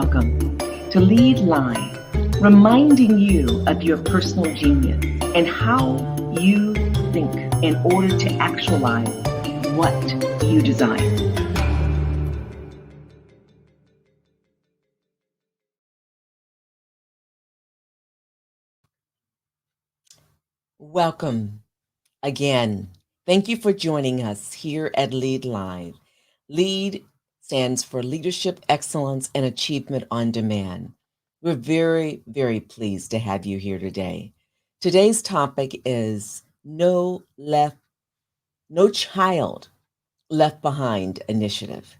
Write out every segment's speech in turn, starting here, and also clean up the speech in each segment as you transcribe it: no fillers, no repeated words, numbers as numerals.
Welcome to Lead Live, reminding you of your personal genius and how you think in order to actualize what you desire. Welcome again. Thank you for joining us here at Lead Live. LEAD stands for Leadership Excellence and Achievement on Demand. We're very, very pleased to have you here today. Today's topic is No Child Left Behind initiative.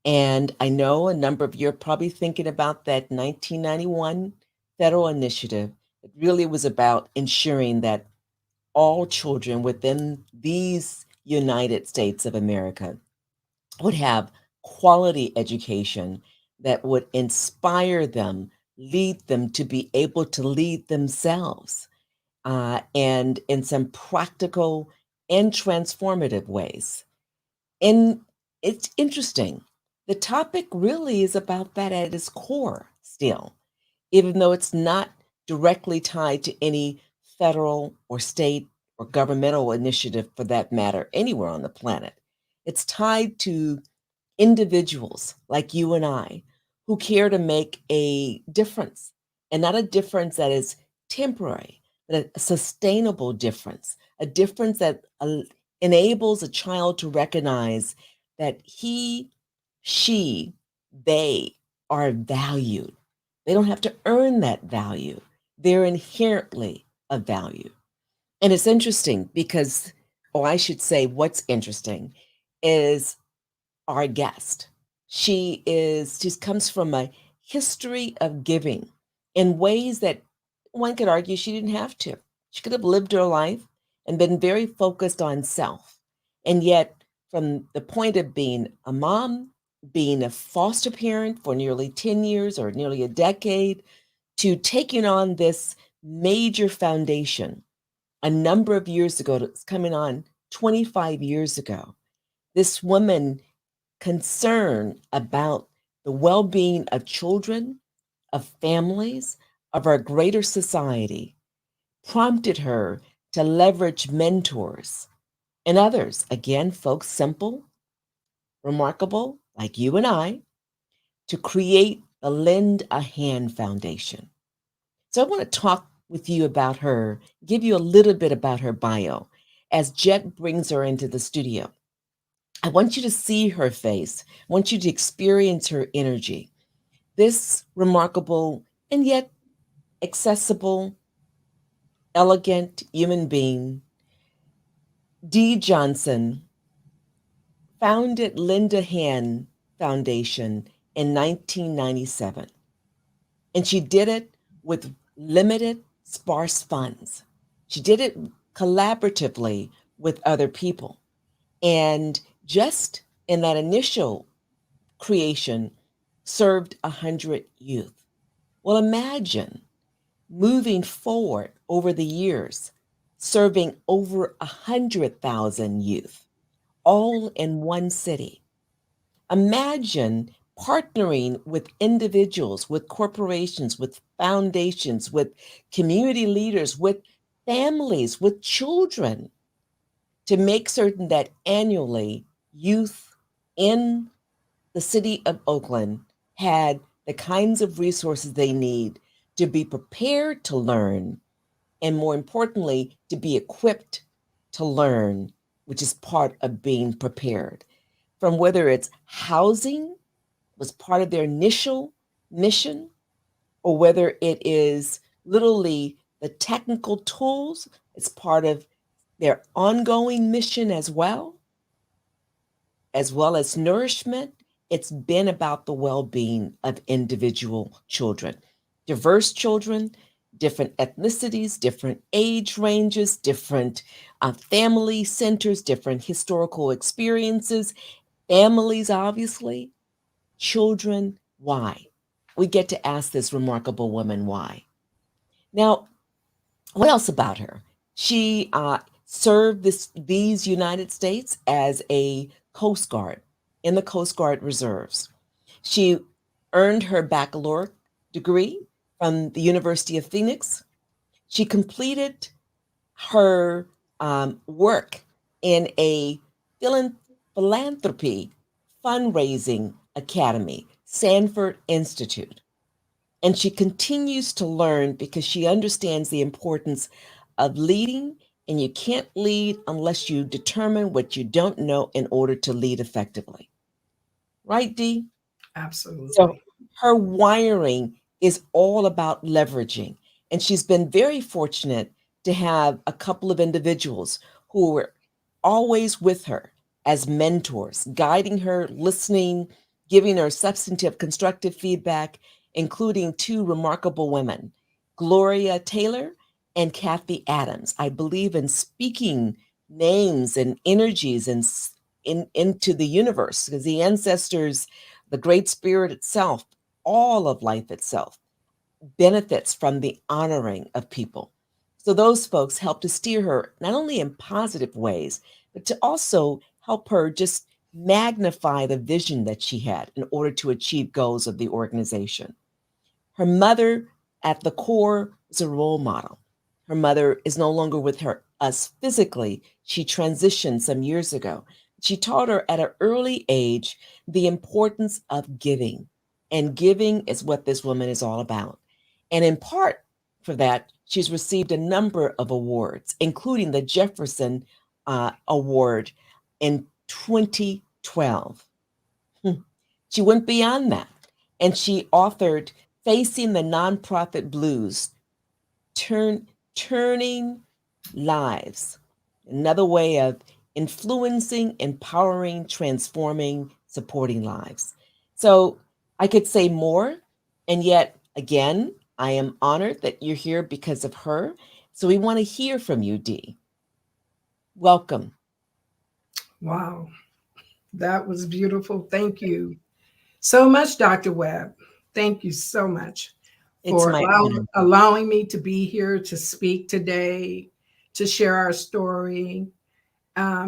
And I know a number of you are probably thinking about that 1991 federal initiative. It really was about ensuring that all children within these United States of America would have quality education that would inspire them, lead them to be able to lead themselves, and in some practical and transformative ways. And it's interesting. The topic really is about that at its core still, even though it's not directly tied to any federal or state or governmental initiative for that matter anywhere on the planet. It's tied to individuals like you and I who care to make a difference, and not a difference that is temporary, but a sustainable difference, a difference that enables a child to recognize that he, she, they are valued. They don't have to earn that value. They're inherently of value. And it's interesting because, or I should say, what's interesting is our guest. She comes from a history of giving in ways that one could argue she didn't have to. She could have lived her life and been very focused on self. And yet, from the point of being a mom, being a foster parent for nearly 10 years or nearly a decade, to taking on this major foundation a number of years ago, it's coming on 25 years ago. This woman concern about the well-being of children, of families, of our greater society prompted her to leverage mentors and others, again, folks simple, remarkable, like you and I, to create the Lend a Hand Foundation. So I want to talk with you about her, give you a little bit about her bio as Jet brings her into the studio. I want you to see her face. I want you to experience her energy. This remarkable and yet accessible, elegant human being, Dee Johnson, founded Lend a Hand Foundation in 1997. And she did it with limited, sparse funds. She did it collaboratively with other people. And just in that initial creation, served 100 youth. Well, imagine moving forward over the years, serving over 100,000 youth, all in one city. Imagine partnering with individuals, with corporations, with foundations, with community leaders, with families, with children to make certain that annually youth in the city of Oakland had the kinds of resources they need to be prepared to learn, and more importantly, to be equipped to learn, which is part of being prepared. From whether it's housing was part of their initial mission, or whether it is literally the technical tools, it's part of their ongoing mission as well as nourishment. It's been about the well-being of individual children, diverse children, different ethnicities, different age ranges, different family centers, different historical experiences, families, obviously, children. Why? We get to ask this remarkable woman why. Now, what else about her? She served these United States as a Coast Guard in the Coast Guard Reserves. She earned her baccalaureate degree from the University of Phoenix. She completed her work in a philanthropy fundraising academy, Sanford Institute. And she continues to learn because she understands the importance of leading, and you can't lead unless you determine what you don't know in order to lead effectively. Right, Dee? So Absolutely. her wiring is all about leveraging. And she's been very fortunate to have a couple of individuals who were always with her as mentors, guiding her, listening, giving her substantive, constructive feedback, including two remarkable women, Gloria Taylor and Kathy Adams. I believe in speaking names and energies into the universe because the ancestors, the Great Spirit itself, all of life itself benefits from the honoring of people. So those folks help to steer her not only in positive ways, but to also help her just magnify the vision that she had in order to achieve goals of the organization. Her mother, at the core, was a role model. Her mother is no longer with us physically. She transitioned some years ago. She taught her at an early age the importance of giving. And giving is what this woman is all about. And in part for that, she's received a number of awards, including the Jefferson Award in 2012. She went beyond that and she authored Facing the Nonprofit Blues, Turning Lives, another way of influencing, empowering, transforming, supporting lives. So I could say more, and yet again, I am honored that you're here because of her. So we want to hear from you, Dee. Welcome. Wow. That was beautiful. Thank you so much, Dr. Webb. Thank you so much It's for my honor. allowing me to be here to speak today, to share our story.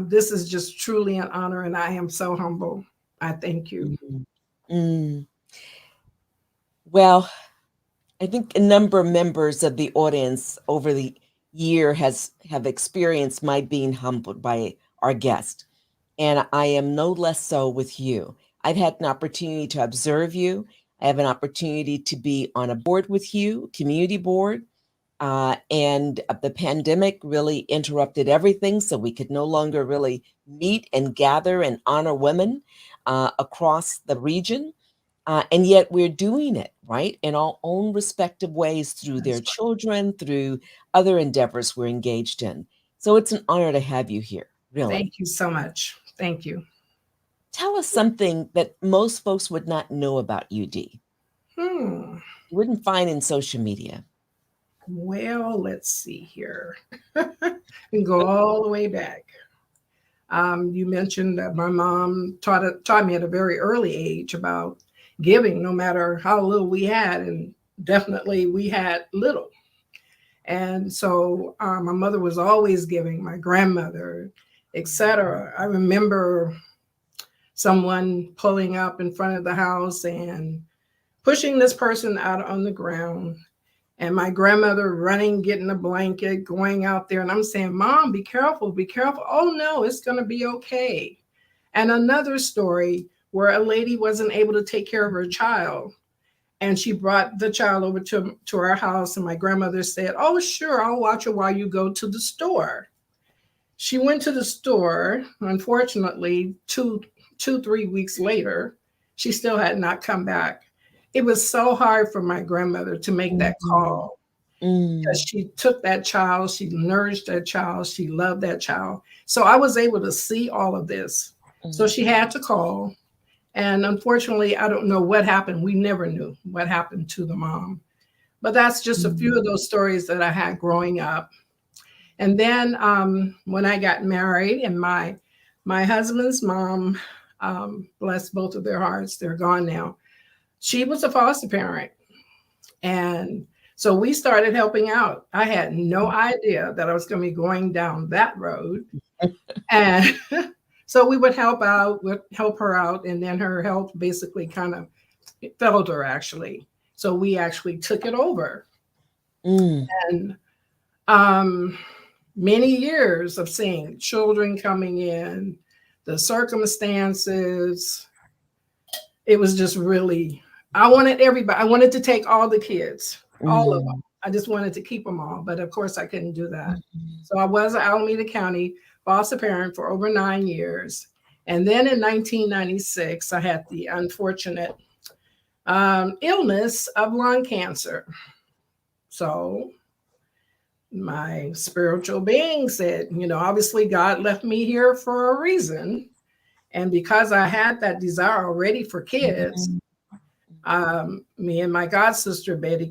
This is just truly an honor, and I am so humble. I thank you. Mm. Mm. Well, I think a number of members of the audience over the year have experienced my being humbled by our guest, and I am no less so with you. I've had an opportunity to observe you. I have an opportunity to be on a board with you, community board, and the pandemic really interrupted everything, so we could no longer really meet and gather and honor women across the region. And yet we're doing it, right, in our own respective ways through their That's children, through other endeavors we're engaged in. So it's an honor to have you here, really. Thank you so much. Thank you. Tell us something that most folks would not know about UD. Hmm. You wouldn't find in social media. Well, let's see here. We can go all the way back. You mentioned that my mom taught me at a very early age about giving, no matter how little we had, and definitely we had little. And so my mother was always giving, my grandmother, etc. I remember someone pulling up in front of the house and pushing this person out on the ground, and my grandmother running, getting a blanket, going out there. And I'm saying, Mom, be careful, be careful. Oh, no, it's going to be okay. And another story where a lady wasn't able to take care of her child. And she brought the child over to our house. And my grandmother said, oh, sure, I'll watch her while you go to the store. She went to the store. Unfortunately, 3 weeks later, she still had not come back. It was so hard for my grandmother to make that call Mm. because she took that child, she nourished that child, she loved that child. So I was able to see all of this. So Mm. she had to call. And unfortunately, I don't know what happened. We never knew what happened to the mom. But that's just a few of those stories that I had growing up. And then when I got married, and my husband's mom, bless both of their hearts, they're gone now. She was a foster parent. And so we started helping out. I had no idea that I was going to be going down that road. And so we would help her out. And then her health basically kind of Felder, actually. So we actually took it over. And many years of seeing children coming in, the circumstances, it was just really, I wanted to take all the kids, all of them. I just wanted to keep them all, but of course I couldn't do that. So I was an Alameda County foster parent for over 9 years. And then in 1996, I had the unfortunate illness of lung cancer. So my spiritual being said, obviously God left me here for a reason. And because I had that desire already for kids, me and my god sister, Betty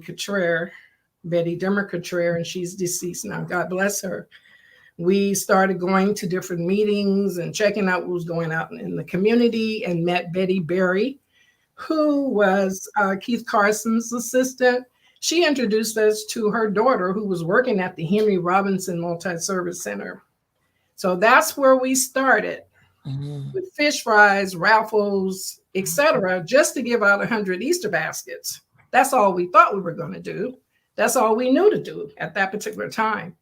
Dimmer Cottrell, and she's deceased now, God bless her. We started going to different meetings and checking out what was going on in the community, and met Betty Berry, who was Keith Carson's assistant. She introduced us to her daughter, who was working at the Henry Robinson Multi-Service Center. So that's where we started, with fish fries, raffles, etc., just to give out 100 Easter baskets. That's all we thought we were going to do. That's all we knew to do at that particular time.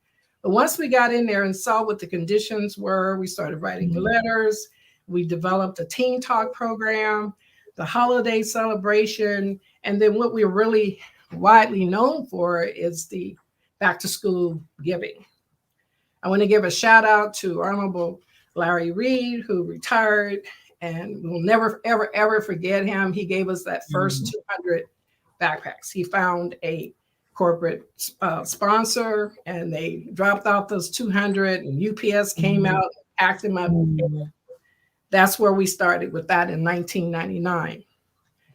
But once we got in there and saw what the conditions were, we started writing letters. We developed a teen talk program, the holiday celebration, and then what we're really widely known for is the back to school giving. I want to give a shout out to Honorable Larry Reed, who retired, and we'll never, ever, ever forget him. He gave us that first 200 backpacks. He found a corporate sponsor, and they dropped off those 200, and UPS came out and packed them up. That's where we started with that in 1999.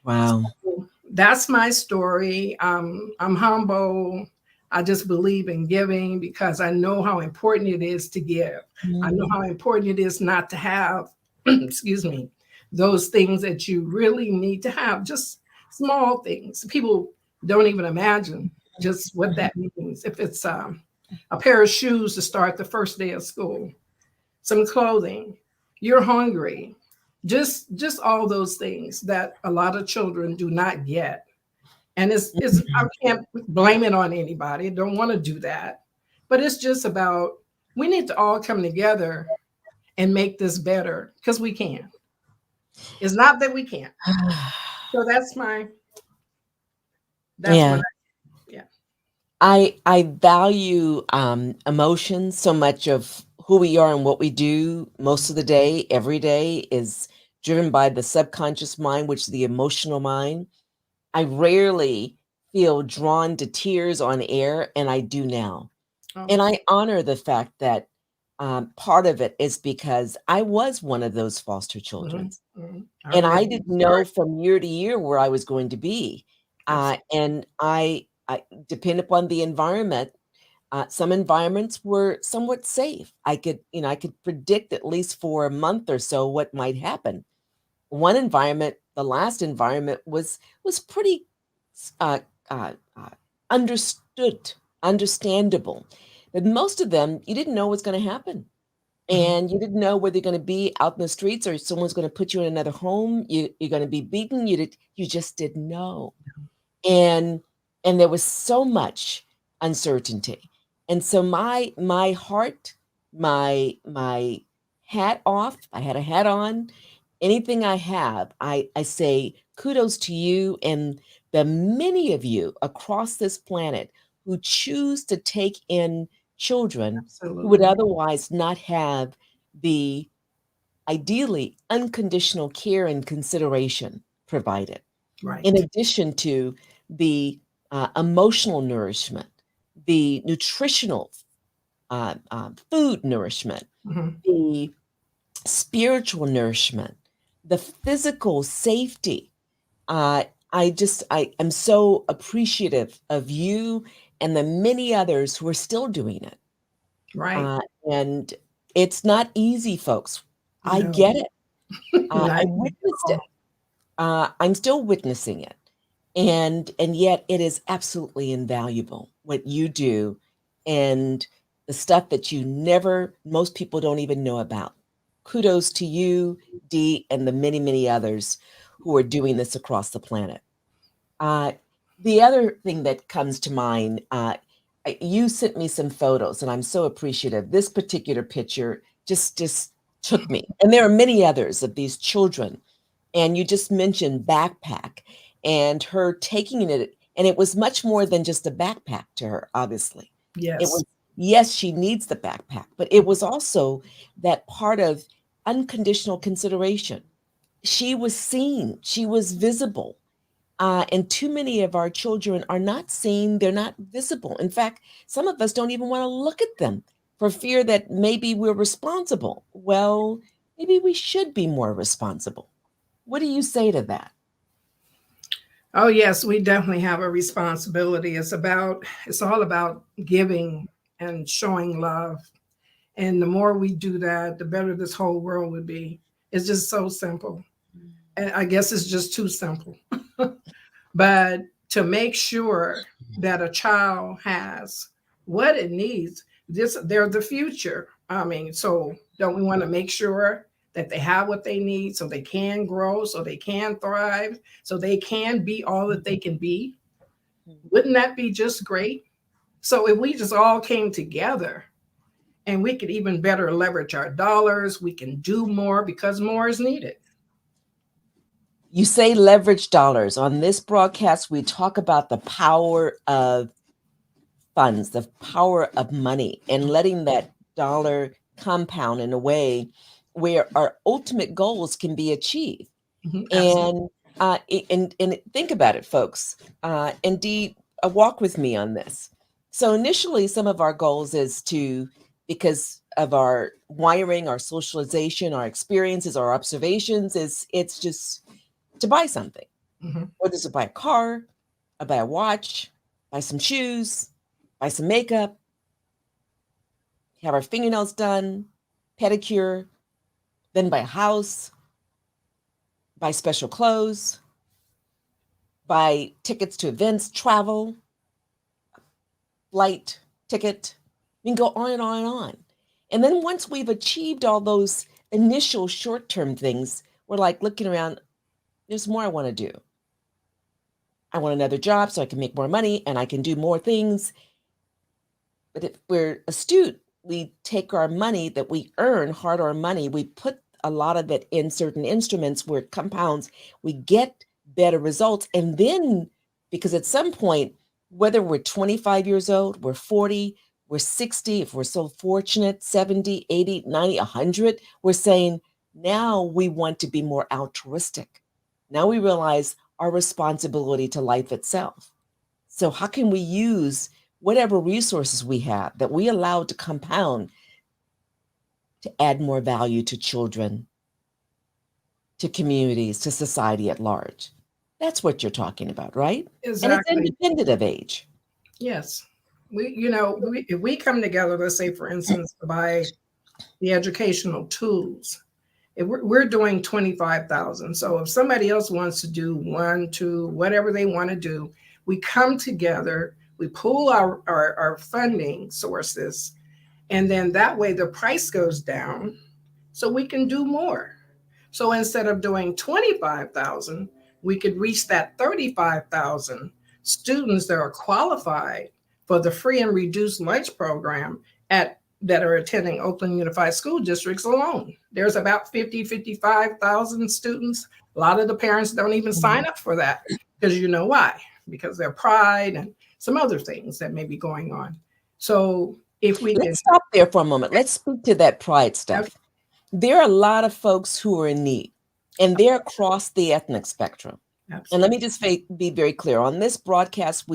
Wow. So that's my story. I'm humble. I just believe in giving because I know how important it is to give. I know how important it is not to have, excuse me, those things that you really need to have, just small things. People don't even imagine just what that means. If it's a pair of shoes to start the first day of school, some clothing, you're hungry, just all those things that a lot of children do not get. And it's I can't blame it on anybody. I don't want to do that. But it's just about, we need to all come together and make this better, because we can. It's not that we can't. So that's I value emotions so much. Of who we are and what we do most of the day, every day, is driven by the subconscious mind, which is the emotional mind. I rarely feel drawn to tears on air, and I do now. And I honor the fact that part of it is because I was one of those foster children. And I didn't know from year to year where I was going to be. And I depend upon the environment. Some environments were somewhat safe. I could predict at least for a month or so what might happen. One environment, the last environment, was pretty understandable. But most of them, you didn't know what's going to happen. And you didn't know whether you're going to be out in the streets or someone's going to put you in another home. You're going to be beaten. You just didn't know. And there was so much uncertainty. And so my heart, my hat off, I had a hat on, anything I have, I say kudos to you and the many of you across this planet who choose to take in children who would otherwise not have the ideally unconditional care and consideration provided. Right. In addition to the emotional nourishment, the nutritional food nourishment, the spiritual nourishment, the physical safety. I am so appreciative of you and the many others who are still doing it. Right. And it's not easy, folks. No. I get it. I witnessed it. I'm still witnessing it. And yet it is absolutely invaluable what you do and the stuff that most people don't even know about. Kudos to you, Dee, and the many, many others who are doing this across the planet. The other thing that comes to mind, you sent me some photos, and I'm so appreciative. This particular picture just took me. And there are many others of these children. And you just mentioned backpack and her taking it. And it was much more than just a backpack to her, obviously. It Yes. was, yes, she needs the backpack, but it was also that part of unconditional consideration. She was seen, she was visible. And too many of our children are not seen, they're not visible. In fact, some of us don't even want to look at them for fear that maybe we're responsible. Well, maybe we should be more responsible. What do you say to that? Oh, yes, we definitely have a responsibility. It's all about giving and showing love. And the more we do that, the better this whole world would be. It's just so simple. And I guess it's just too simple. But to make sure that a child has what it needs, they're the future. I mean, so don't we want to make sure that they have what they need so they can grow, so they can thrive, so they can be all that they can be? Wouldn't that be just great? So if we just all came together and we could even better leverage our dollars, we can do more because more is needed. You say leverage dollars. On this broadcast, we talk about the power of funds, the power of money, and letting that dollar compound in a way where our ultimate goals can be achieved. Absolutely. And think about it, folks. And Dee, walk with me on this. So initially, some of our goals is to, because of our wiring, our socialization, our experiences, our observations, it's just to buy something. Whether it's to buy a car, buy a watch, buy some shoes, buy some makeup, have our fingernails done, pedicure, then buy a house, buy special clothes, buy tickets to events, travel, flight ticket. We can go on and on and on. And then once we've achieved all those initial short-term things, we're like looking around, there's more I want to do. I want another job so I can make more money and I can do more things. But if we're astute, we take our money that we earn, hard-earned money, we put a lot of it in certain instruments where it compounds, we get better results. And then, because at some point, whether we're 25 years old, we're 40, we're 60, if we're so fortunate, 70, 80, 90, 100, we're saying, now we want to be more altruistic. Now we realize our responsibility to life itself. So how can we use whatever resources we have that we allow to compound to add more value to children, to communities, to society at large? That's what you're talking about, right? Exactly. And it's independent of age. Yes. If we come together, let's say, for instance, to buy the educational tools, if we're doing 25,000. So if somebody else wants to do 1, 2, whatever they want to do, we come together, we pool our funding sources, and then that way the price goes down so we can do more. So instead of doing 25,000, we could reach that 35,000 students that are qualified for the free and reduced lunch program that are attending Oakland Unified School Districts alone. There's about 55,000 students. A lot of the parents don't even sign up for that because you know why? Because their pride and some other things that may be going on. So if we Let's stop there for a moment. Let's speak to that pride stuff. Okay. There are a lot of folks who are in need, and they're across the ethnic spectrum. Absolutely. And let me just be very clear. On this broadcast,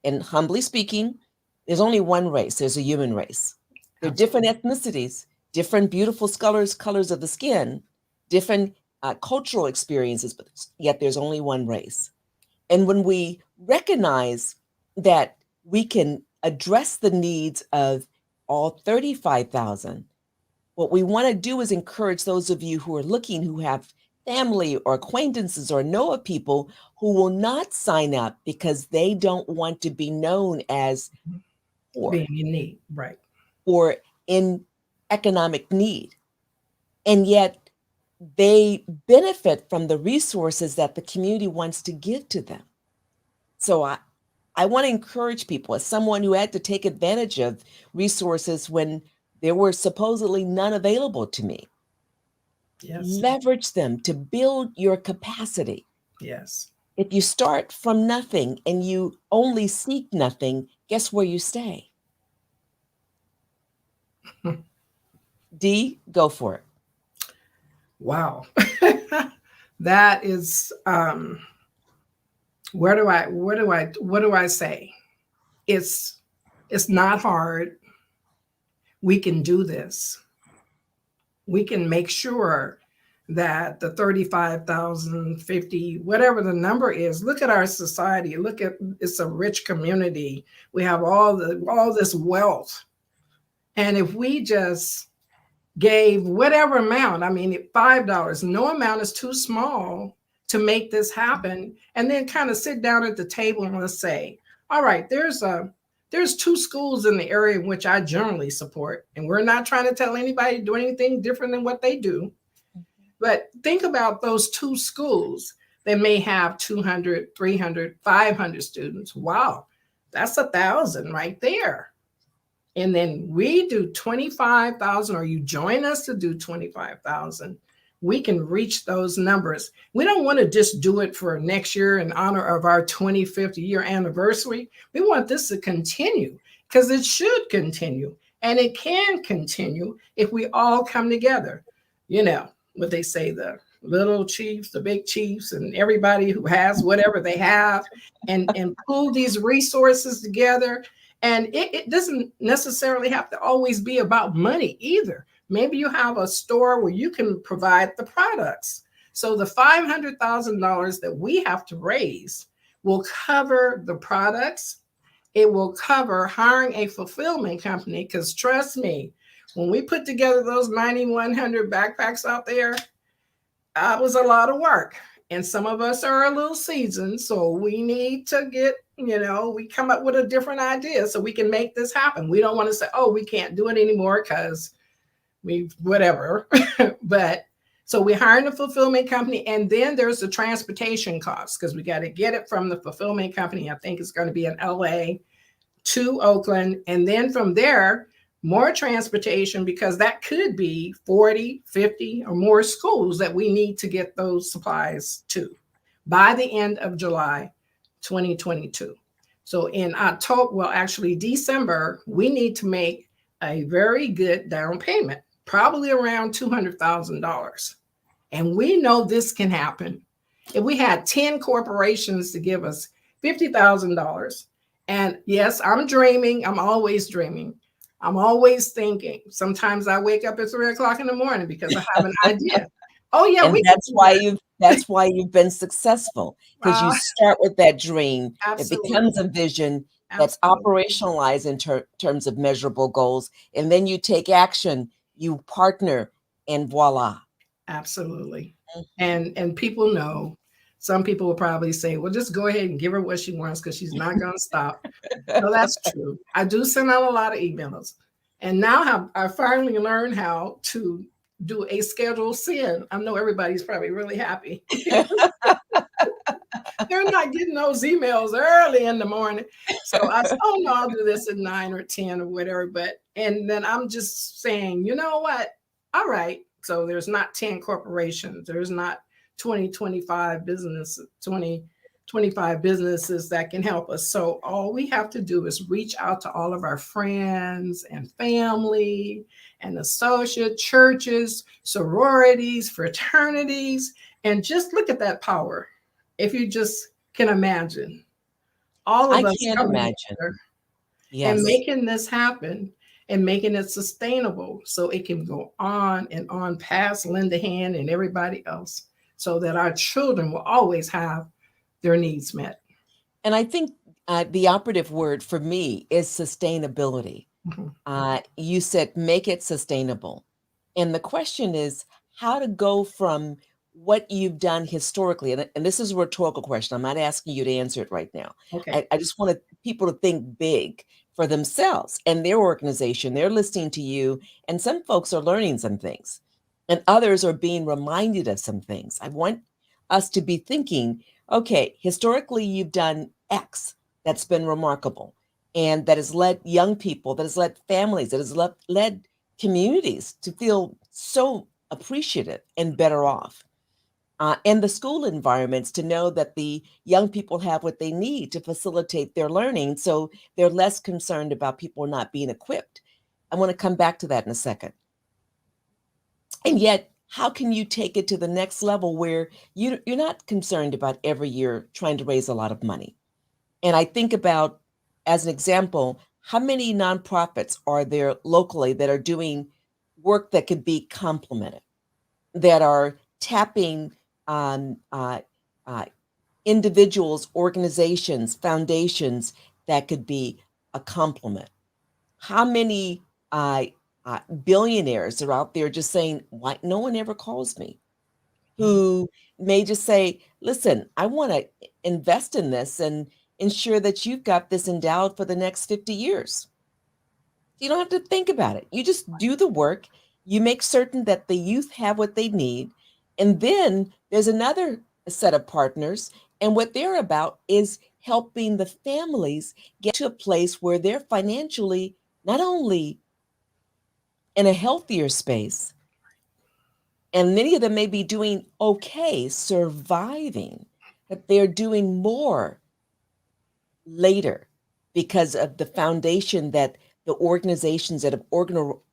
and humbly speaking, there's only one race. There's a human race. There are different ethnicities, different beautiful colors of the skin, different cultural experiences, but yet there's only one race. And when we recognize that we can address the needs of all 35,000, what we want to do is encourage those of you who are looking, who have family or acquaintances or know of people who will not sign up because they don't want to be known as poor, being in need, right? Or in economic need. And yet they benefit from the resources that the community wants to give to them. So I want to encourage people, as someone who had to take advantage of resources when there were supposedly none available to me. Yes. Leverage them to build your capacity. Yes. If you start from nothing and you only seek nothing, guess where you stay? Dee, go for it. Wow. That is what do I say? It's not hard. We can do this. We can make sure that the 35,000, 50, whatever the number is, look at our society. Look at, it's a rich community. We have all this wealth. And if we just gave whatever amount, I mean, $5, no amount is too small to make this happen. And then kind of sit down at the table and let's say, all right, there's 2 schools in the area in which I generally support. And we're not trying to tell anybody to do anything different than what they do. But think about those 2 schools that may have 200, 300, 500 students. Wow, that's 1,000 right there. And then we do 25,000, or you join us to do 25,000. We can reach those numbers. We don't want to just do it for next year in honor of our 25th year anniversary. We want this to continue, because it should continue, and it can continue if we all come together. You know what they say, the little chiefs, the big chiefs, and everybody who has whatever they have, and pull these resources together. And it doesn't necessarily have to always be about money either. Maybe you have a store where you can provide the products. So the $500,000 that we have to raise will cover the products. It will cover hiring a fulfillment company, because trust me, when we put together those 9,100 backpacks out there, that was a lot of work. And some of us are a little seasoned, so we need to get, we come up with a different idea so we can make this happen. We don't want to say, oh, we can't do it anymore because whatever. But so we're hiring a fulfillment company, and then there's the transportation costs, because we got to get it from the fulfillment company. I think it's going to be in LA to Oakland. And then from there, more transportation, because that could be 40, 50 or more schools that we need to get those supplies to by the end of July 2022. So in October, well, actually December, we need to make a very good down payment, probably around $200,000. And we know this can happen. If we had 10 corporations to give us $50,000, and yes, I'm dreaming, I'm always dreaming. I'm always thinking. Sometimes I wake up at 3 o'clock in the morning because I have an idea. Oh yeah, and that's why you've been successful, because you start with that dream. Absolutely. It becomes a vision that's operationalized in terms of measurable goals, and then you take action, you partner, and voila. Absolutely. Mm-hmm. And people know. Some people will probably say, well, just go ahead and give her what she wants, because she's not going to stop. No, that's true. I do send out a lot of emails. And now I finally learned how to do a scheduled send. I know everybody's probably really happy. They're not getting those emails early in the morning. So I said, oh, no, I'll do this at 9 or 10 or whatever. And then I'm just saying, you know what? All right. So there's not 10 corporations. There's not 25 businesses that can help us. So all we have to do is reach out to all of our friends and family and associate churches, sororities, fraternities, and just look at that power. If you just can imagine all of us coming together and making this happen and making it sustainable so it can go on and on past Linda Hand and everybody else, so that our children will always have their needs met. And I think the operative word for me is sustainability. Mm-hmm. You said make it sustainable. And the question is how to go from what you've done historically. And this is a rhetorical question. I'm not asking you to answer it right now. Okay. I just want people to think big for themselves and their organization. They're listening to you. And some folks are learning some things. and others are being reminded of some things. I want us to be thinking, okay, historically, you've done X that's been remarkable and that has led young people, that has led families, that has led communities to feel so appreciative and better off. And the school environments to know that the young people have what they need to facilitate their learning. So they're less concerned about people not being equipped. I want to come back to that in a second. And yet, how can you take it to the next level where you're not concerned about every year trying to raise a lot of money? And I think about, as an example, how many nonprofits are there locally that are doing work that could be complemented, that are tapping on individuals, organizations, foundations that could be a complement? How many billionaires are out there just saying, why no one ever calls me? Who may just say, listen, I want to invest in this and ensure that you've got this endowed for the next 50 years. You don't have to think about it. You just do the work. You make certain that the youth have what they need. And then there's another set of partners. And what they're about is helping the families get to a place where they're financially not only in a healthier space, and many of them may be doing okay, surviving, but they're doing more later because of the foundation that the organizations that have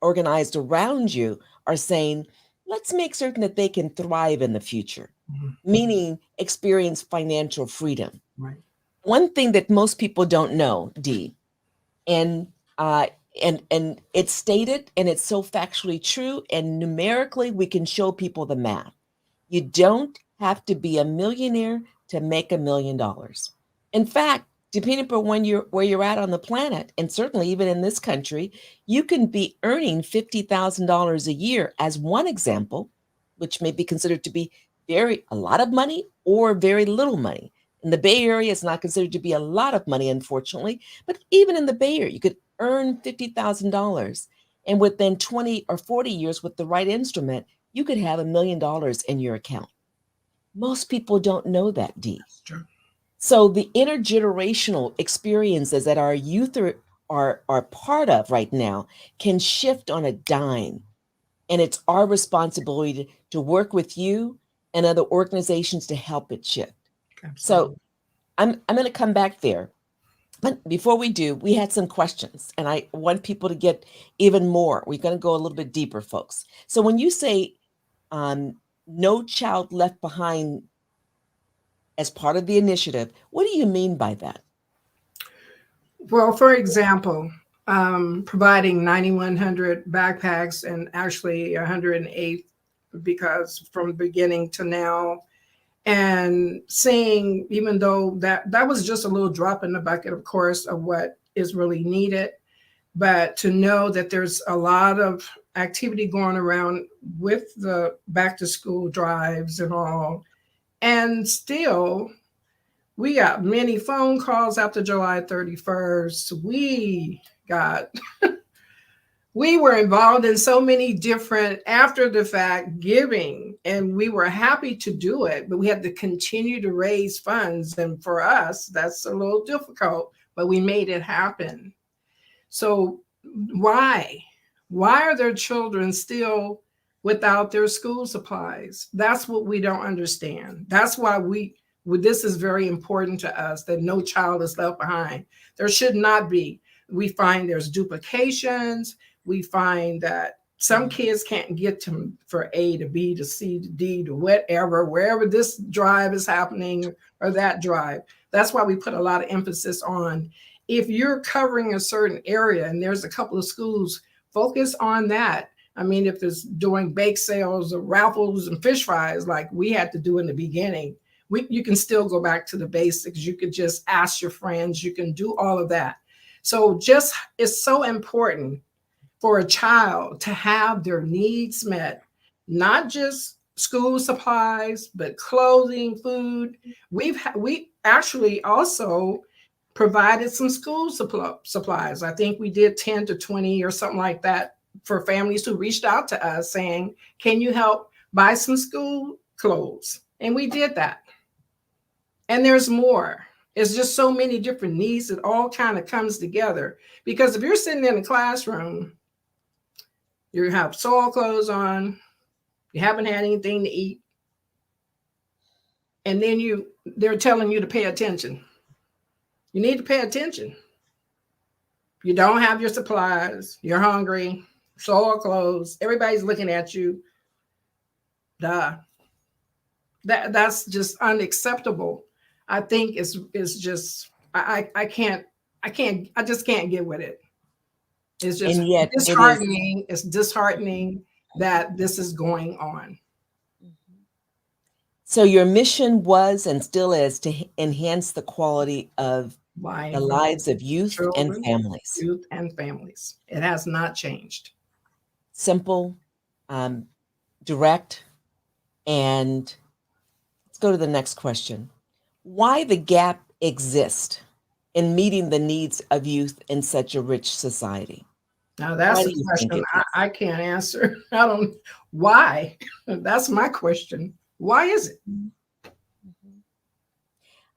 organized around you are saying, let's make certain that they can thrive in the future, meaning experience financial freedom. Right. One thing that most people don't know, Dee, and it's stated and it's so factually true, and numerically we can show people the math. You don't have to be a millionaire to make $1 million. In fact, depending upon where you're at on the planet, and certainly even in this country, you can be earning $50,000 a year as one example, which may be considered to be a lot of money or very little money. In the Bay Area, it's not considered to be a lot of money, unfortunately, but even in the Bay Area, you could earn $50,000. And within 20 or 40 years with the right instrument, you could have $1 million in your account. Most people don't know that, Dee. Sure. So the intergenerational experiences that our youth are part of right now can shift on a dime. And it's our responsibility to work with you and other organizations to help it shift. Absolutely. So I'm going to come back there. But before we do, we had some questions, and I want people to get even more. We're going to go a little bit deeper, folks. So when you say no child left behind as part of the initiative, what do you mean by that? Well, for example, providing 9,100 backpacks and actually 108, because from the beginning to now, and seeing, even though that was just a little drop in the bucket, of course, of what is really needed, but to know that there's a lot of activity going around with the back to school drives and all, and still we got many phone calls after July 31st. We were involved in so many different after the fact giving, and we were happy to do it, but we had to continue to raise funds. And for us, that's a little difficult, but we made it happen. So why are there children still without their school supplies? That's what we don't understand. That's why this is very important to us, that no child is left behind. There should not be. We find there's duplications. We find that some kids can't get to for A to B to C to D to whatever, wherever this drive is happening or that drive. That's why we put a lot of emphasis on, if you're covering a certain area and there's a couple of schools, focus on that. I mean, if it's doing bake sales or raffles and fish fries like we had to do in the beginning, you can still go back to the basics. You could just ask your friends. You can do all of that. So it's so important for a child to have their needs met, not just school supplies, but clothing, food. We actually also provided some school supplies. I think we did 10 to 20 or something like that for families who reached out to us saying, can you help buy some school clothes? And we did that. And there's more. It's just so many different needs that all kind of comes together. Because if you're sitting in a classroom, you have soiled clothes on, you haven't had anything to eat, and then they're telling you to pay attention. You need to pay attention. You don't have your supplies, you're hungry, soiled clothes, everybody's looking at you. Duh. That's just unacceptable. I think it's just I just can't get with it. It's just And yet disheartening. It's disheartening that this is going on. So your mission was and still is to enhance the quality of the lives of youth Children, and families. Youth and families. It has not changed. Simple, direct, and let's go to the next question. Why the gap exists in meeting the needs of youth in such a rich society? Now that's a question I can't answer. I don't. Why? That's my question. Why is it?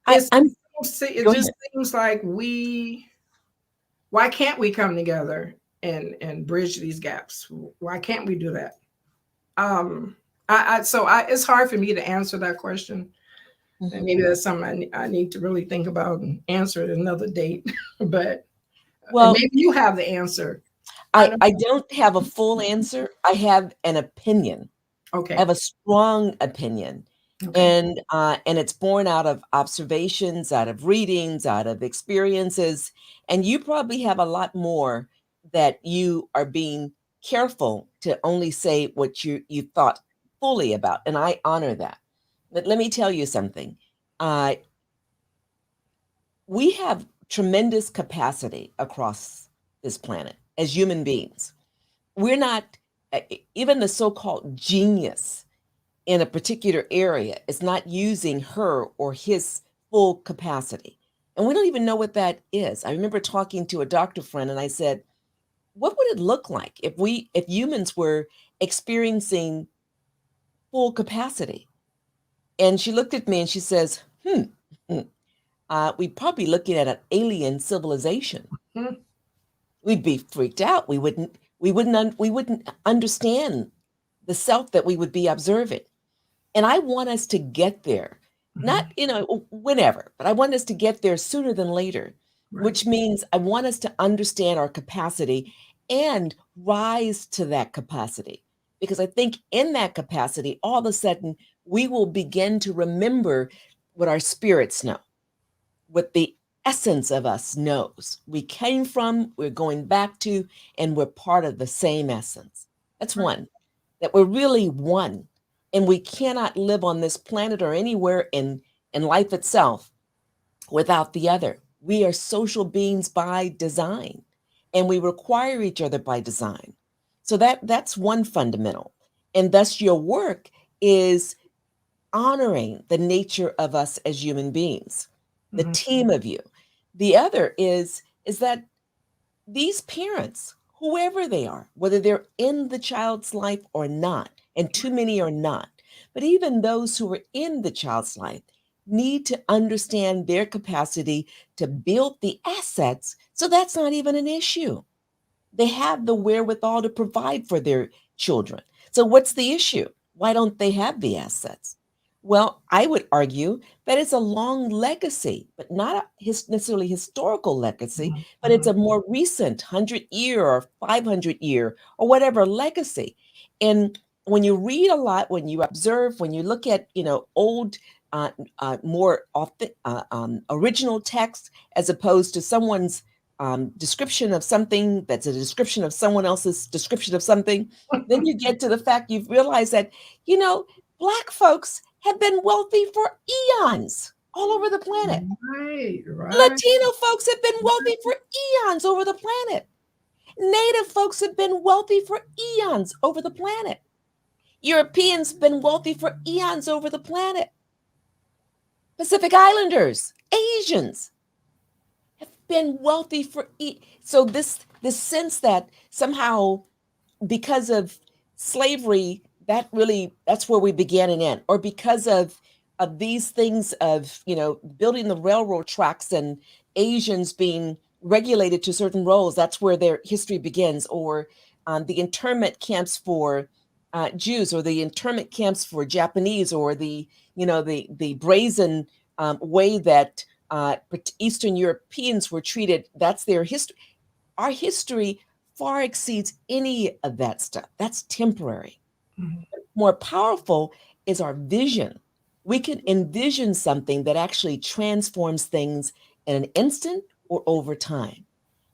It just seems like why can't we come together and bridge these gaps? Why can't we do that? It's hard for me to answer that question. And maybe that's something I need to really think about and answer at another date. But maybe you have the answer. I don't have a full answer. I have an opinion. Okay. I have a strong opinion. Okay. And it's born out of observations, out of readings, out of experiences. And you probably have a lot more that you are being careful to only say what you thought fully about. And I honor that. But let me tell you something. We have tremendous capacity across this planet as human beings. We're not, even the so-called genius in a particular area is not using her or his full capacity. And we don't even know what that is. I remember talking to a doctor friend and I said, what would it look like if humans were experiencing full capacity? And she looked at me and she says, we'd probably looking at an alien civilization. We'd be freaked out. We wouldn't understand the self that we would be observing. And I want us to get there, not, whenever, but I want us to get there sooner than later, which means I want us to understand our capacity and rise to that capacity. Because I think in that capacity, all of a sudden, we will begin to remember what our spirits know, what the essence of us knows. We came from, we're going back to, and we're part of the same essence. That's one, that we're really one. And we cannot live on this planet or anywhere in life itself without the other. We are social beings by design, and we require each other by design. So that's one fundamental. And thus your work is honoring the nature of us as human beings, the team of you. The other is that these parents, whoever they are, whether they're in the child's life or not, and too many are not, but even those who are in the child's life need to understand their capacity to build the assets. So that's not even an issue. They have the wherewithal to provide for their children. So what's the issue? Why don't they have the assets? Well, I would argue that it's a long legacy, but not necessarily historical legacy, but it's a more recent 100-year or 500-year or whatever legacy. And when you read a lot, when you observe, when you look at, old, more original text, as opposed to someone's description of something that's a description of someone else's description of something, then you get to the fact you've realized that, Black folks have been wealthy for eons all over the planet. Right. Latino folks have been wealthy for eons over the planet. Native folks have been wealthy for eons over the planet. Europeans have been wealthy for eons over the planet. Pacific Islanders, Asians have been wealthy for so this sense that somehow because of slavery, that's where we began and end, or because of these things of, building the railroad tracks and Asians being regulated to certain roles, that's where their history begins, or the internment camps for Jews, or the internment camps for Japanese, or the brazen way that Eastern Europeans were treated. That's their history. Our history far exceeds any of that stuff. That's temporary. Mhm. More powerful is our vision. We can envision something that actually transforms things in an instant or over time.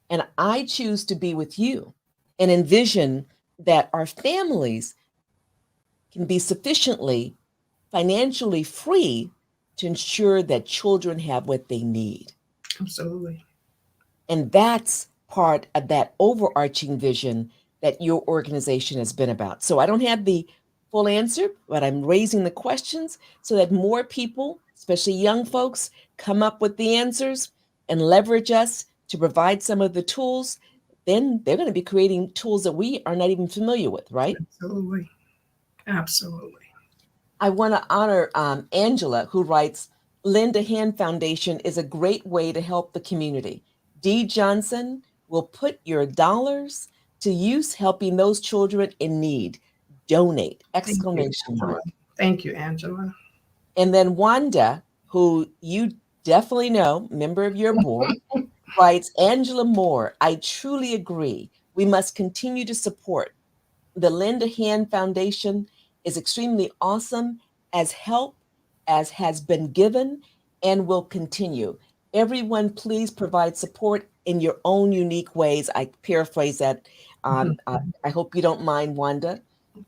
And I choose to be with you and envision that our families can be sufficiently financially free to ensure that children have what they need. Absolutely. And that's part of that overarching vision that your organization has been about. So I don't have the full answer, but I'm raising the questions so that more people, especially young folks, come up with the answers and leverage us to provide some of the tools. Then they're going to be creating tools that we are not even familiar with, right? Absolutely. Absolutely. I want to honor Angela, who writes, Lend a Hand Foundation is a great way to help the community. Dee Johnson will put your dollars to use helping those children in need. Donate! Thank you, Exclamation Angela. mark. Thank you, Angela. And then Wanda, who you definitely know, member of your board, writes, Angela Moore, I truly agree. We must continue to support. The Lend a Hand Foundation is extremely awesome as help as has been given and will continue. Everyone, please provide support in your own unique ways. I paraphrase that. I hope you don't mind, Wanda.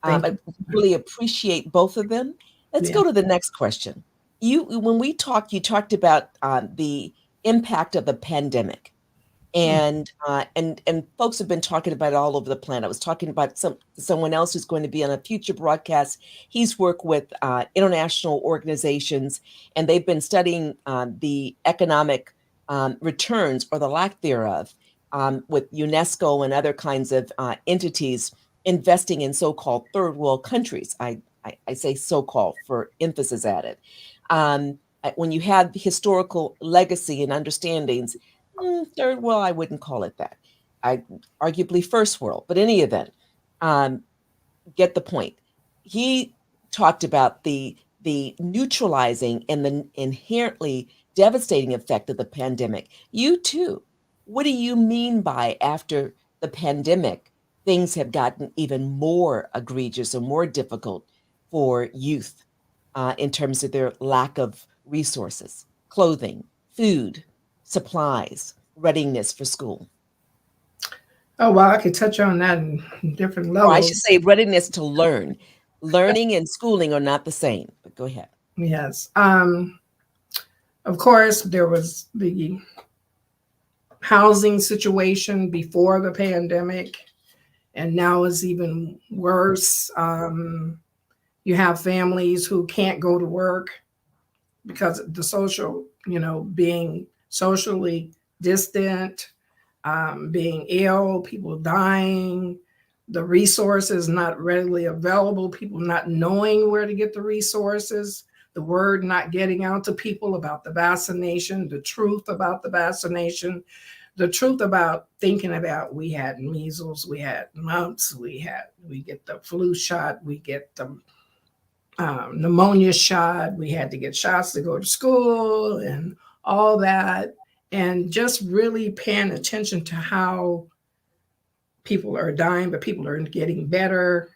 Thank I you. really appreciate both of them. Let's Yeah. go to the next question. When we talked, you talked about the impact of the pandemic. And folks have been talking about it all over the planet. I was talking about someone else who's going to be on a future broadcast. He's worked with international organizations, and they've been studying the economic returns or the lack thereof with UNESCO and other kinds of entities investing in so-called third world countries. I say so-called for emphasis added. When you have historical legacy and understandings, third world, I wouldn't call it that. Arguably first world, but any event, get the point. He talked about the neutralizing and the inherently devastating effect of the pandemic. You too. What do you mean by after the pandemic, things have gotten even more egregious or more difficult for youth in terms of their lack of resources, clothing, food, supplies, readiness for school? Oh, well, I could touch on that in different Or I should levels. say readiness to learn. Learning and schooling are not the same, but go ahead. Yes. Of course, there was the housing situation before the pandemic, and now it's even worse. You have families who can't go to work because of the social, being socially distant, being ill, people dying, the resources not readily available, people not knowing where to get the resources, the word not getting out to people about the vaccination, the truth about the vaccination, the truth about thinking about we had measles, we had mumps, we get the flu shot, we get the pneumonia shot, we had to get shots to go to school and all that. And just really paying attention to how people are dying, but people are getting better.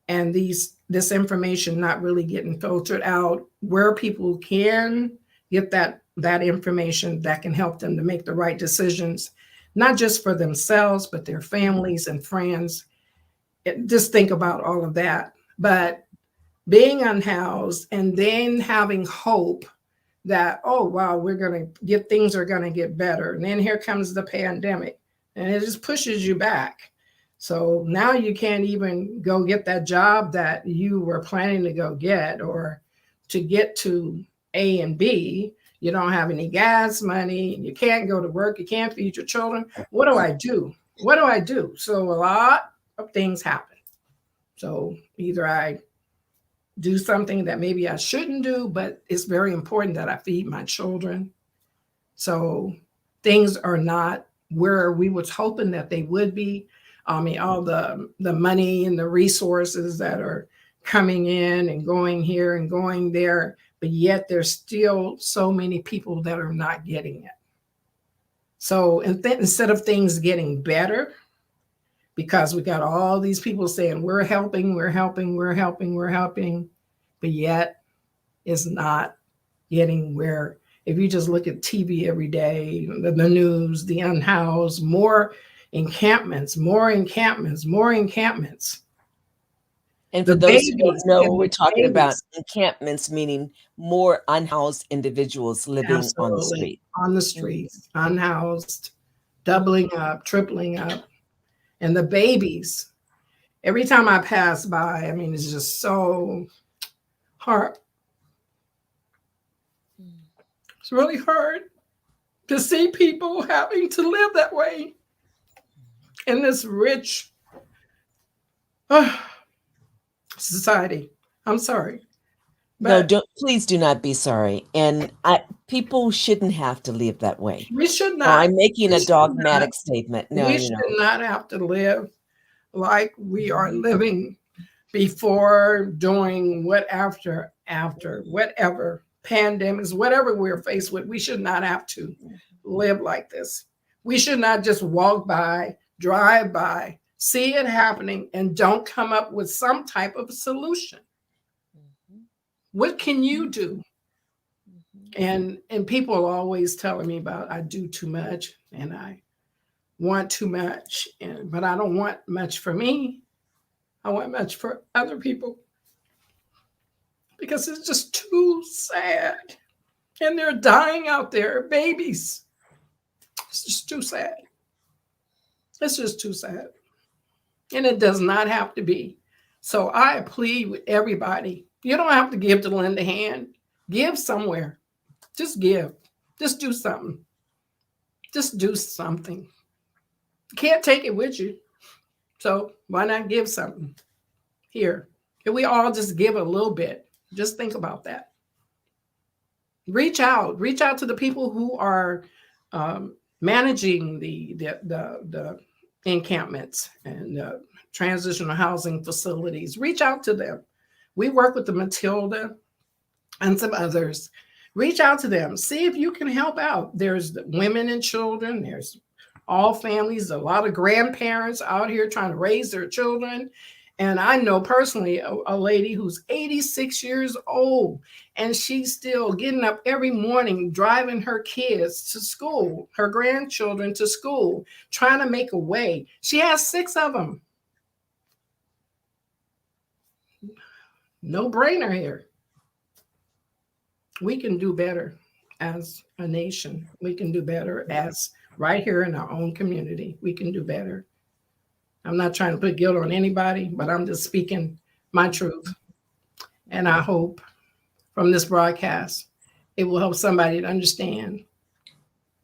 And this information not really getting filtered out where people can get that information that can help them to make the right decisions, not just for themselves, but their families and friends. Just think about all of that. But being unhoused and then having hope that, oh, wow, things are going to get better. And then here comes the pandemic and it just pushes you back. So now you can't even go get that job that you were planning to go get, or to get to A and B. You don't have any gas money. You can't go to work. You can't feed your children. What do I do? What do I do? So a lot things happen. So either I do something that maybe I shouldn't do, but it's very important that I feed my children. So things are not where we was hoping that they would be. I mean, all the money and the resources that are coming in and going here and going there, but yet there's still so many people that are not getting it. So instead of things getting better, because we got all these people saying we're helping, we're helping, we're helping, we're helping, but yet it's not getting where. If you just look at TV every day, the news, the unhoused, more encampments, more encampments, more encampments. And for those who don't know, we're talking about encampments, meaning more unhoused individuals living on the street. On the streets, unhoused, doubling up, tripling up. And the babies, every time I pass by, I mean, it's just so hard. It's really hard to see people having to live that way in this rich society. I'm sorry. But no, please do not be sorry. And people shouldn't have to live that way. We should not. No, I'm making a dogmatic statement. No, we should not have to live like we are living before, during, after, whatever. Pandemics, whatever we're faced with, we should not have to live like this. We should not just walk by, drive by, see it happening, and don't come up with some type of solution. What can you do? And people are always telling me about I do too much and I want too much, but I don't want much for me. I want much for other people. Because it's just too sad. And they're dying out there, babies. It's just too sad. It's just too sad. And it does not have to be. So I plead with everybody. You don't have to give to lend a hand. Give somewhere. Just give. Just do something. Just do something. You can't take it with you. So why not give something? Here. Can we all just give a little bit? Just think about that. Reach out to the people who are managing the encampments and transitional housing facilities. Reach out to them. We work with the Matilda and some others. Reach out to them. See if you can help out. There's the women and children. There's all families, a lot of grandparents out here trying to raise their children. And I know personally a lady who's 86 years old, and she's still getting up every morning, driving her kids to school, her grandchildren to school, trying to make a way. She has 6 of them. No brainer here. We can do better as a nation. We can do better as right here in our own community. We can do better. I'm not trying to put guilt on anybody, but I'm just speaking my truth. And I hope from this broadcast, it will help somebody to understand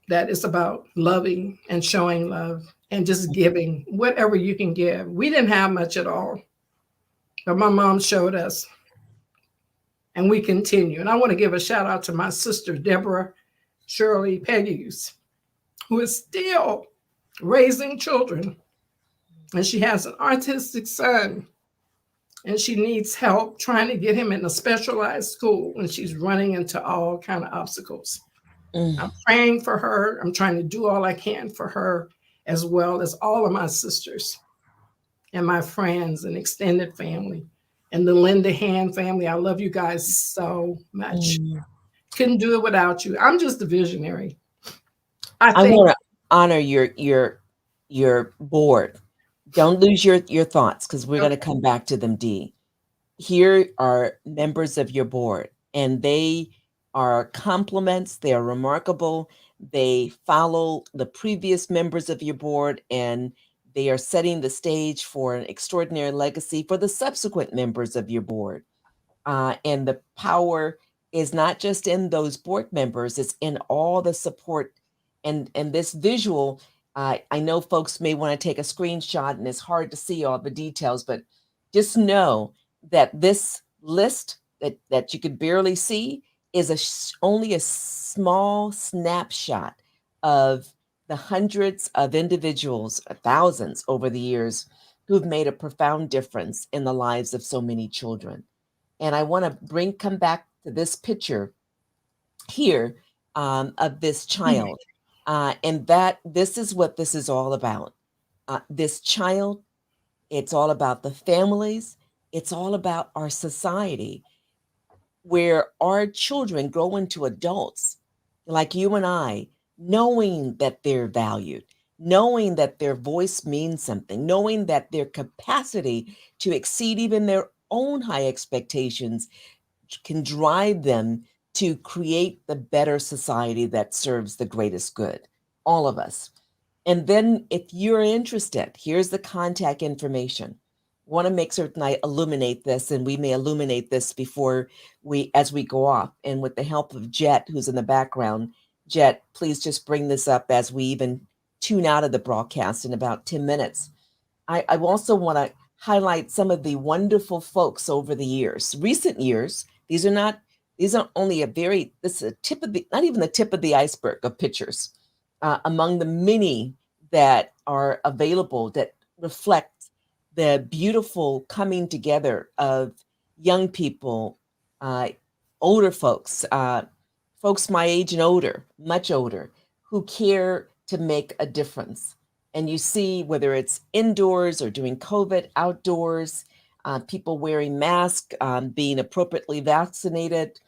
that it's about loving and showing love and just giving whatever you can give. We didn't have much at all, but my mom showed us, and we continue. And I want to give a shout out to my sister, Deborah Shirley Peggies, who is still raising children. And she has an autistic son, and she needs help trying to get him in a specialized school, and she's running into all kinds of obstacles. I'm praying for her. I'm trying to do all I can for her, as well as all of my sisters and my friends and extended family and the Lend a Hand family. I love you guys so much. Couldn't do it without you. I'm just a visionary. I want to honor your board. Don't lose your thoughts, because we're going to come back to them, Dee. Here are members of your board, and they are compliments. They are remarkable. They follow the previous members of your board, and they are setting the stage for an extraordinary legacy for the subsequent members of your board. And the power is not just in those board members, it's in all the support. And this visual I know folks may want to take a screenshot and it's hard to see all the details, but just know that this list that you could barely see is only a small snapshot of the hundreds of individuals, thousands over the years, who've made a profound difference in the lives of so many children. And I want to come back to this picture here of this child. And that this is what this is all about. This child, it's all about the families. It's all about our society, where our children grow into adults like you and I, knowing that they're valued, knowing that their voice means something, knowing that their capacity to exceed even their own high expectations can drive them to create the better society that serves the greatest good, all of us. And then if you're interested, here's the contact information. Want to make certain I illuminate this, and we may illuminate this before as we go off. And with the help of Jet, who's in the background, Jet, please just bring this up as we even tune out of the broadcast in about 10 minutes. I also want to highlight some of the wonderful folks over the years, recent years. These are only this is a tip of not even the tip of the iceberg of pictures among the many that are available that reflect the beautiful coming together of young people, older folks, folks my age and older, much older, who care to make a difference. And you see, whether it's indoors or doing COVID outdoors, people wearing masks, being appropriately vaccinated,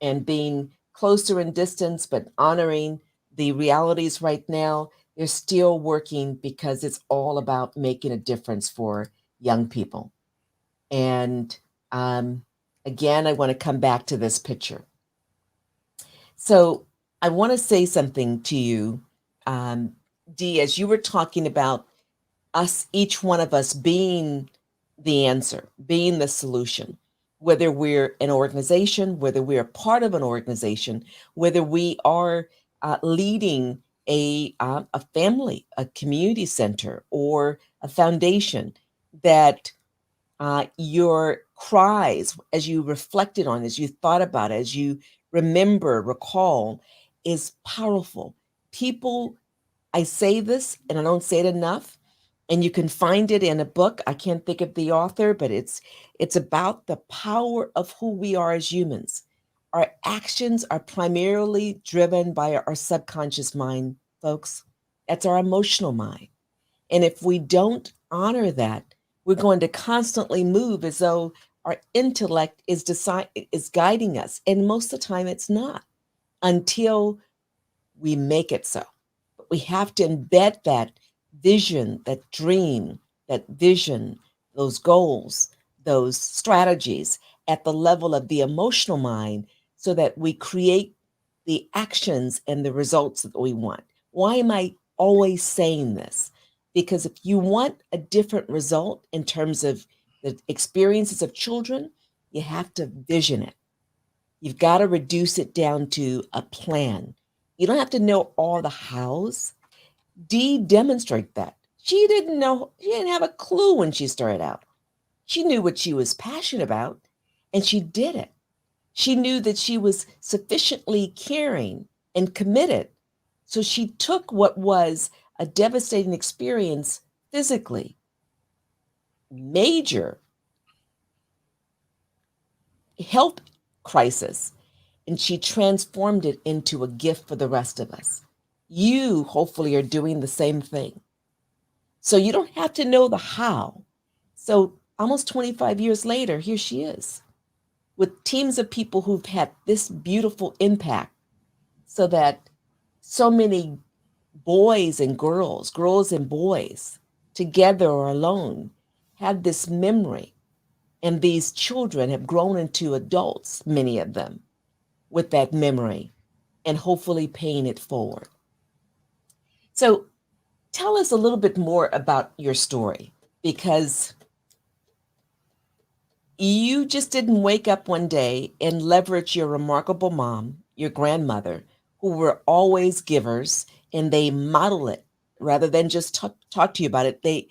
and being closer in distance, but honoring the realities right now. They're still working because it's all about making a difference for young people. And again, I want to come back to this picture. So I want to say something to you, Dee, as you were talking about us, each one of us being the answer, being the solution, whether we're an organization, whether we're part of an organization, whether we are leading a family, a community center, or a foundation, that your cries, as you reflected on, as you thought about it, as you recall, is powerful. People, I say this and I don't say it enough, and you can find it in a book. I can't think of the author, but it's about the power of who we are as humans. Our actions are primarily driven by our subconscious mind, folks. That's our emotional mind. And if we don't honor that, we're going to constantly move as though our intellect is guiding us. And most of the time it's not, until we make it so. But we have to embed that vision, that dream, that vision, those goals, those strategies at the level of the emotional mind, so that we create the actions and the results that we want. Why am I always saying this? Because if you want a different result in terms of the experiences of children, you have to vision it. You've got to reduce it down to a plan. You don't have to know all the hows. Dee demonstrated that. She didn't have a clue when she started out. She knew what she was passionate about, and she did it. She knew that she was sufficiently caring and committed. So she took what was a devastating experience physically, major health crisis, and she transformed it into a gift for the rest of us. You hopefully are doing the same thing. So you don't have to know the how. So almost 25 years later, here she is with teams of people who've had this beautiful impact, so that so many boys and girls and boys, together or alone, have this memory. And these children have grown into adults, many of them, with that memory, and hopefully paying it forward. So tell us a little bit more about your story, because you just didn't wake up one day and leverage your remarkable mom, your grandmother, who were always givers, and they model it rather than just talk to you about it,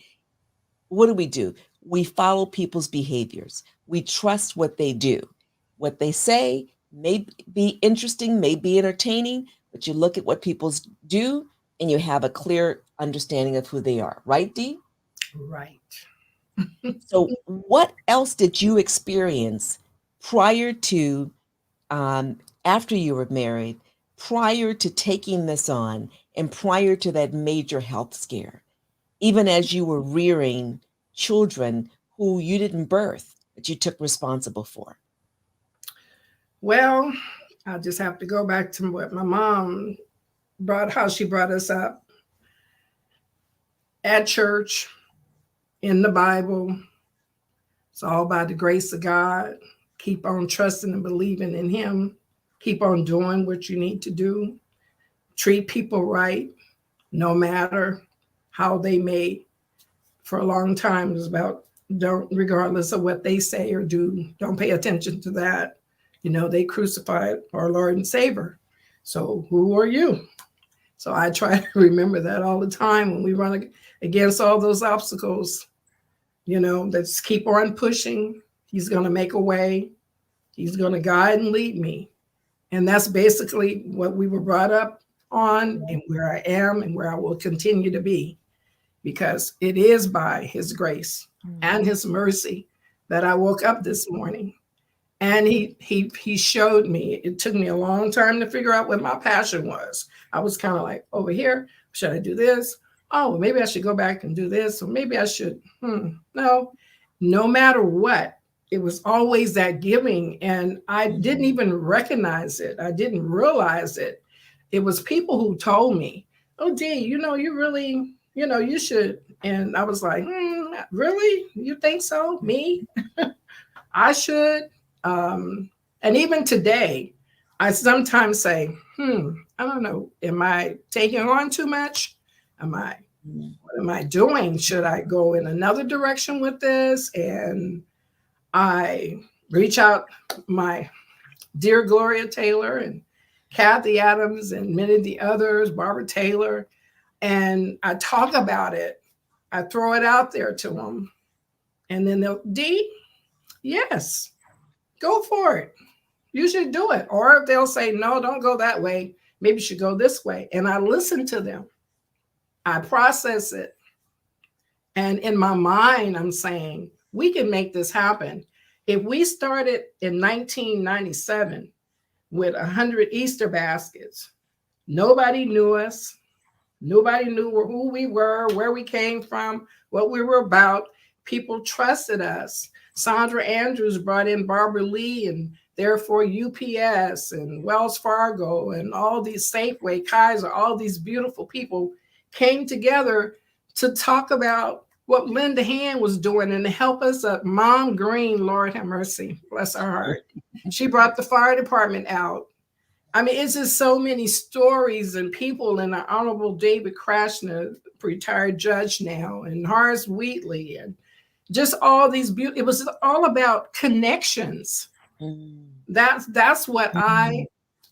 what do? We follow people's behaviors. We trust what they do. What they say may be interesting, may be entertaining, but you look at what people do and you have a clear understanding of who they are. Right, Dee? Right. So what else did you experience prior to, after you were married, prior to taking this on, and prior to that major health scare, even as you were rearing children who you didn't birth, but you took responsible for? Well, I'll just have to go back to what my mom how she brought us up at church, in the Bible. It's all by the grace of God. Keep on trusting and believing in Him. Keep on doing what you need to do. Treat people right, no matter how they may. For a long time, it was about regardless of what they say or do, don't pay attention to that. You know, they crucified our Lord and Savior. So who are you? So I try to remember that all the time when we run against all those obstacles. You know, let's keep on pushing. He's going to make a way. He's going to guide and lead me. And that's basically what we were brought up on, and where I am and where I will continue to be, because it is by His grace and His mercy that I woke up this morning. And he showed me. It took me a long time to figure out what my passion was. I was kind of like, over here, should I do this? Oh, maybe I should go back and do this. Or maybe I should, no matter what, it was always that giving. And I didn't even recognize it. I didn't realize it. It was people who told me, oh, Dee, you really, you should. And I was like, really? You think so? Me? I should. And even today, I sometimes say, I don't know, am I taking on too much? What am I doing? Should I go in another direction with this? And I reach out my dear Gloria Taylor and Kathy Adams and many of the others, Barbara Taylor, and I talk about it. I throw it out there to them. And then they'll, Dee, yes, go for it. You should do it. Or if they'll say, no, don't go that way. Maybe you should go this way. And I listen to them. I process it. And in my mind, I'm saying, we can make this happen. If we started in 1997 with 100 Easter baskets, nobody knew us. Nobody knew who we were, where we came from, what we were about. People trusted us. Sandra Andrews brought in Barbara Lee, and therefore UPS and Wells Fargo and all these Safeway, Kaiser, all these beautiful people came together to talk about what Linda Hand was doing and to help us up. Mom Green, Lord have mercy, bless her heart. She brought the fire department out. I mean, it's just so many stories and people, and the Honorable David Krashner, retired judge now, and Horace Wheatley, and just all these it was all about connections. That's what I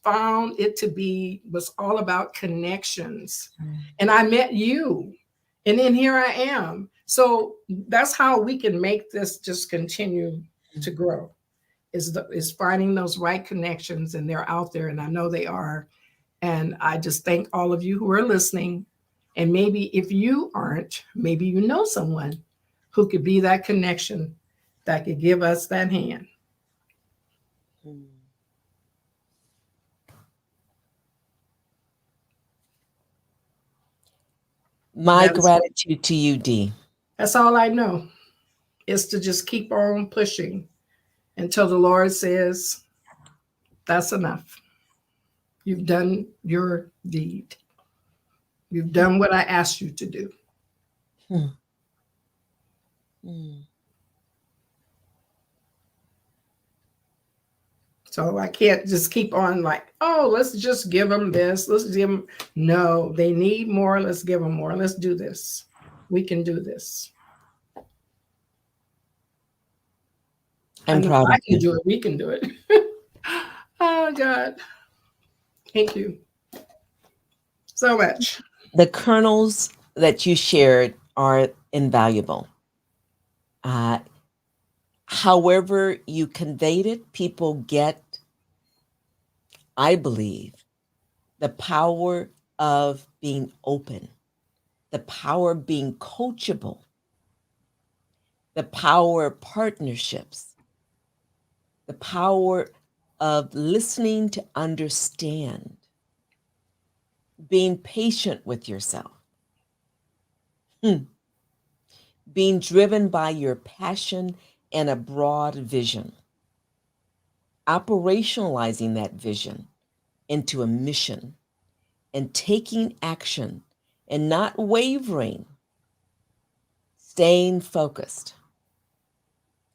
found it to be, was all about connections. And I met you, and then here I am. So that's how we can make this just continue to grow, is finding those right connections, and they're out there, and I know they are. And I just thank all of you who are listening. And maybe if you aren't, maybe you know someone who could be that connection that could give us that hand. My gratitude to you, Dee. That's all I know, is to just keep on pushing until the Lord says, that's enough. You've done your deed. You've done what I asked you to do. So I can't just keep on like, oh, let's just give them this. Let's give them. No, they need more. Let's give them more. Let's do this. We can do this. I'm proud of I can you. do it. We can do it. Oh, God. Thank you so much. The kernels that you shared are invaluable. However you conveyed it, people get, I believe, the power of being open, the power of being coachable, the power of partnerships, the power of listening to understand, being patient with yourself, being driven by your passion and a broad vision, operationalizing that vision into a mission, and taking action and not wavering, staying focused.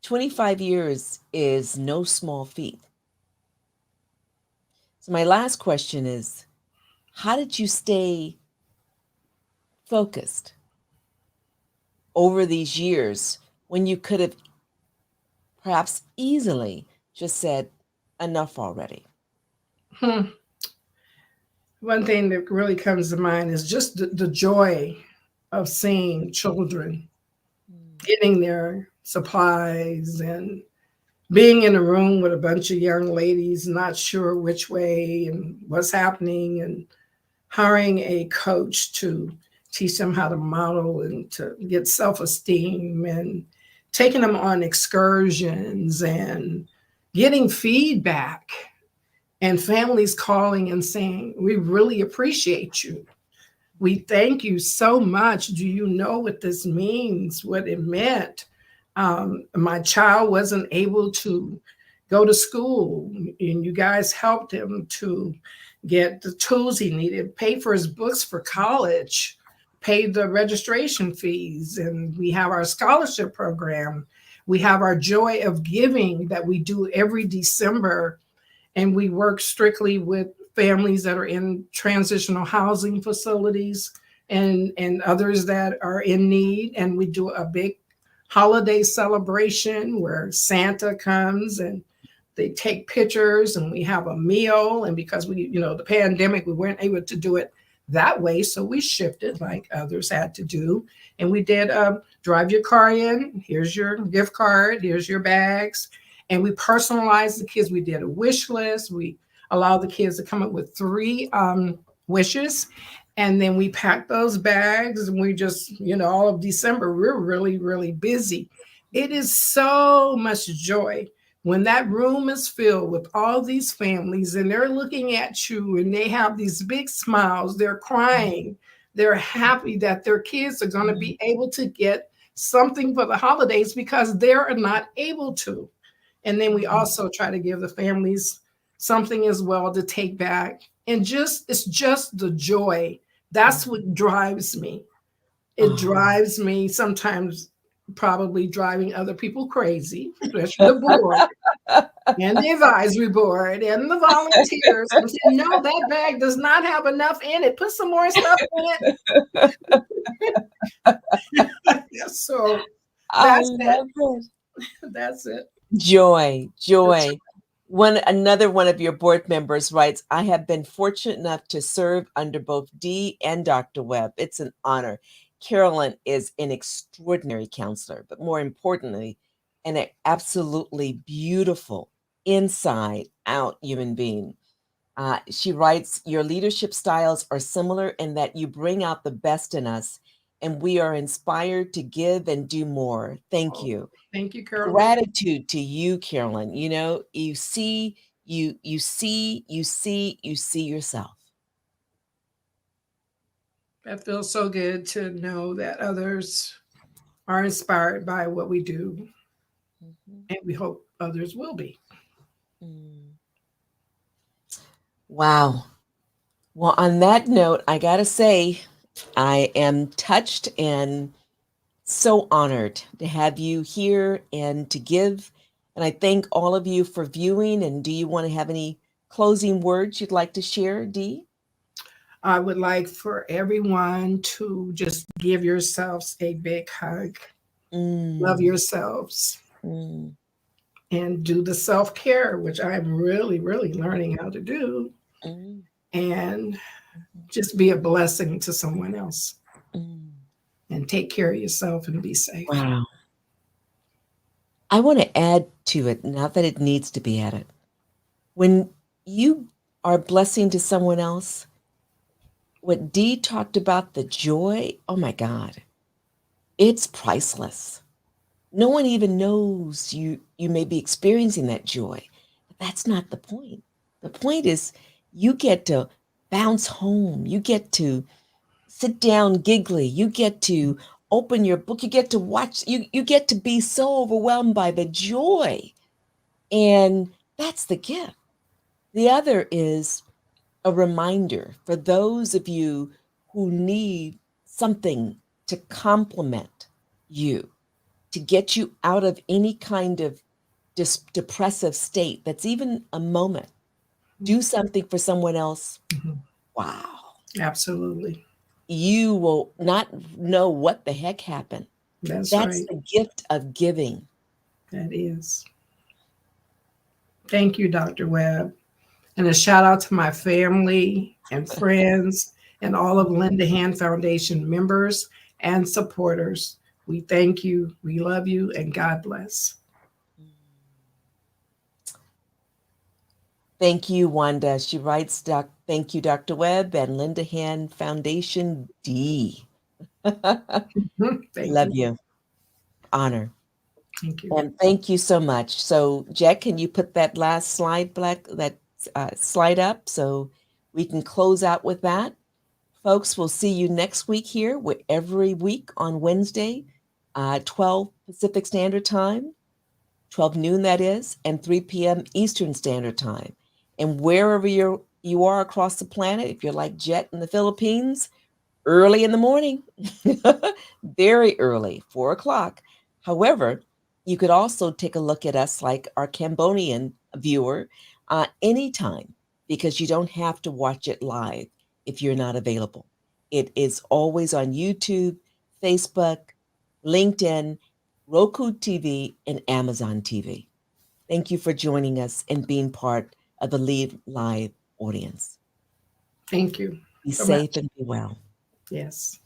25 years is no small feat. So my last question is, how did you stay focused over these years when you could have perhaps easily just said, enough already? One thing that really comes to mind is just the joy of seeing children getting their supplies and being in a room with a bunch of young ladies, not sure which way and what's happening, and hiring a coach to teach them how to model and to get self-esteem, and taking them on excursions and getting feedback, and families calling and saying, we really appreciate you. We thank you so much. Do you know what this means, what it meant? My child wasn't able to go to school, and you guys helped him to get the tools he needed, pay for his books for college, pay the registration fees, and we have our scholarship program. We have our Joy of Giving that we do every December, and we work strictly with families that are in transitional housing facilities and others that are in need. And we do a big holiday celebration where Santa comes and they take pictures, and we have a meal. And because the pandemic, we weren't able to do it that way, so we shifted like others had to do. And we did drive your car in, here's your gift card, here's your bags. And we personalized the kids. We did a wish list. We allowed the kids to come up with 3 wishes. And then we packed those bags, and we just, all of December, we're really, really busy. It is so much joy when that room is filled with all these families, and they're looking at you, and they have these big smiles. They're crying. They're happy that their kids are going to be able to get something for the holidays because they're not able to. And then we also try to give the families something as well to take back. And it's just the joy. That's what drives me. It drives me, sometimes probably driving other people crazy, especially the board and the advisory board and the volunteers. And say, no, that bag does not have enough in it. Put some more stuff in it. So that's it. That's it. Joy. Another one of your board members writes, I have been fortunate enough to serve under both Dee and Dr. Webb. It's an honor. Carolyn is an extraordinary counselor, but more importantly, an absolutely beautiful, inside out human being. She writes, your leadership styles are similar in that you bring out the best in us, and we are inspired to give and do more. Thank you. Thank you, Carolyn. Gratitude to you, Carolyn. You see yourself. That feels so good to know that others are inspired by what we do. And we hope others will be. Wow. Well, on that note, I got to say, I am touched and so honored to have you here and to give. And I thank all of you for viewing. And do you want to have any closing words you'd like to share, Dee? I would like for everyone to just give yourselves a big hug. Love yourselves. And do the self-care, which I'm really, really learning how to do. And just be a blessing to someone else. and take care of yourself and be safe. Wow. I want to add to it, not that it needs to be added. When you are a blessing to someone else, what Dee talked about, the joy, oh my God, it's priceless. No one even knows you may be experiencing that joy. But that's not the point. The point is you get to bounce home. You get to sit down giggly. You get to open your book. You get to watch. You get to be so overwhelmed by the joy. And that's the gift. The other is a reminder for those of you who need something to complement you, to get you out of any kind of depressive state that's even a moment. Do something for someone else. Mhm. Wow. Absolutely. You will not know what the heck happened. That's That's right. the gift of giving. That is. Thank you, Dr. Webb. And a shout out to my family and friends and all of Linda Hand Foundation members and supporters. We thank you, we love you, and God bless. Thank you, Wanda. She writes, thank you, Dr. Webb and Linda Hand Foundation D. Thank Love you. you. Honor. Thank you. And thank you so much. So, Jack, can you put that last slide slide up so we can close out with that? Folks, we'll see you next week here every week on Wednesday, 12 Pacific Standard Time, 12 noon that is, and 3 p.m. Eastern Standard Time. And wherever you are across the planet, if you're like Jet in the Philippines, early in the morning, very early, 4 o'clock. However, you could also take a look at us like our Cambodian viewer anytime, because you don't have to watch it live if you're not available. It is always on YouTube, Facebook, LinkedIn, Roku TV, and Amazon TV. Thank you for joining us and being part of the Lead Live audience. Thank you Be so safe much. and be well. Yes.